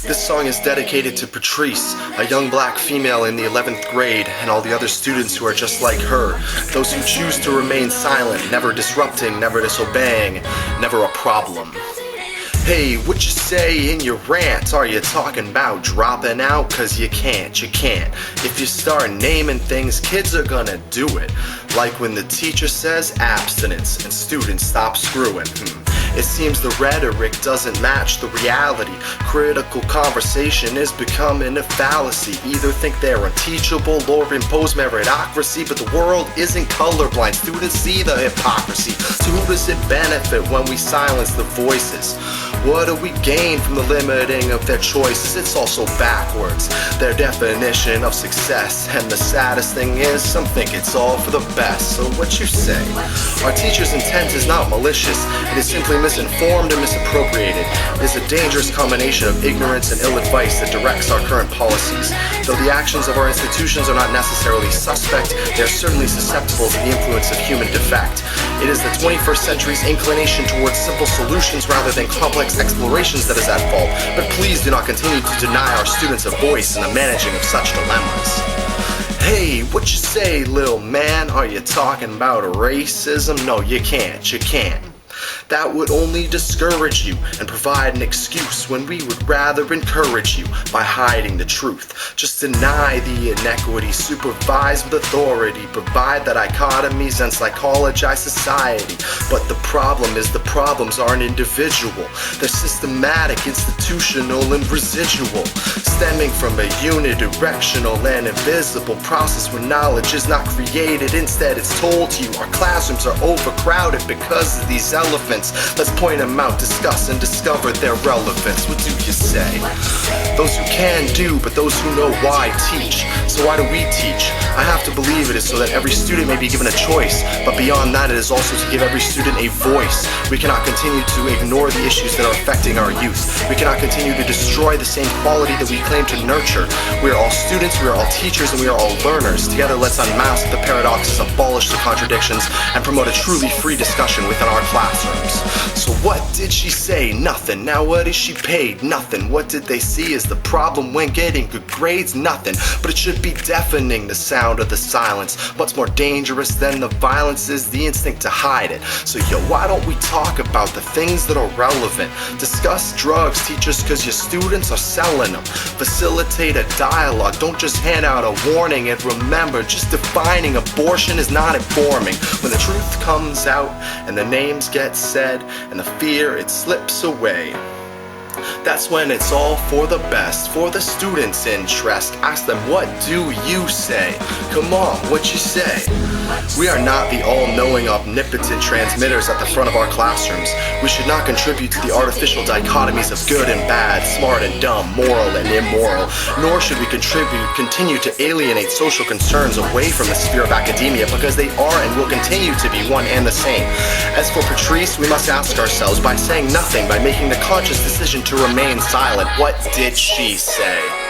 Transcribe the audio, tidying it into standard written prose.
This song is dedicated to Patrice, a young black female in the 11th grade, and all the other students who are just like her. Those who choose to remain silent, never disrupting, never disobeying, never a problem. Hey, what you say in your rant? Are you talking about dropping out? Cause you can't. If you start naming things, kids are gonna do it. Like when the teacher says abstinence and students stop screwing. It seems the rhetoric doesn't match the reality. Critical conversation is becoming a fallacy. Either think they're unteachable or impose meritocracy, but the world isn't colorblind. Students see the hypocrisy. So who does it benefit when we silence the voices? What do we gain from the limiting of their choices? It's also backwards, their definition of success. And the saddest thing is, some think it's all for the best. So what you say? Our teacher's intent is not malicious. It is simply misinformed and misappropriated. It is a dangerous combination of ignorance and ill advice that directs our current policies. Though the actions of our institutions are not necessarily suspect, they are certainly susceptible to the influence of human defect. It is the 21st century's inclination towards simple solutions rather than complex explorations that is at fault. But please do not continue to deny our students a voice in the managing of such dilemmas. Hey, what you say, little man? Are you talking about racism? No, you can't. That would only discourage you and provide an excuse when we would rather encourage you by hiding the truth. Just deny the inequity, supervise with authority, provide the dichotomies and psychologize society. But the problem is the problems aren't individual. They're systematic, institutional, and residual, stemming from a unidirectional and invisible process where knowledge is not created. Instead, it's told to you. Our classrooms are overcrowded because of these elephants. Let's point them out, discuss, and discover their relevance. What do you say? Those who can do, but those who know why teach. So why do we teach? I have to believe it is so that every student may be given a choice, but beyond that it is also to give every student a voice. We cannot continue to ignore the issues that are affecting our youth. We cannot continue to destroy the same quality that we claim to nurture. We are all students, we are all teachers, and we are all learners. Together, let's unmask the paradoxes, abolish the contradictions, and promote a truly free discussion within our classrooms. So what did she say? Nothing. Now what is she paid? Nothing. What did they see is the problem when getting good grades? Nothing. But it should be deafening, the sound of the silence. What's more dangerous than the violence is the instinct to hide it. So yo, why don't we talk about the things that are relevant? Discuss drugs, teachers, cause your students are selling them. Facilitate a dialogue, don't just hand out a warning. And remember, just defining abortion is not informing. When the truth comes out and the names get said and the fear it slips away, that's when it's all for the best, for the students' interest. Ask them, what do you say? Come on, what you say? We are not the all-knowing, omnipotent transmitters at the front of our classrooms. We should not contribute to the artificial dichotomies of good and bad, smart and dumb, moral and immoral. Nor should we continue to alienate social concerns away from the sphere of academia, because they are and will continue to be one and the same. As for Patrice, we must ask ourselves, by saying nothing, by making the conscious decision to remain silent, what did she say?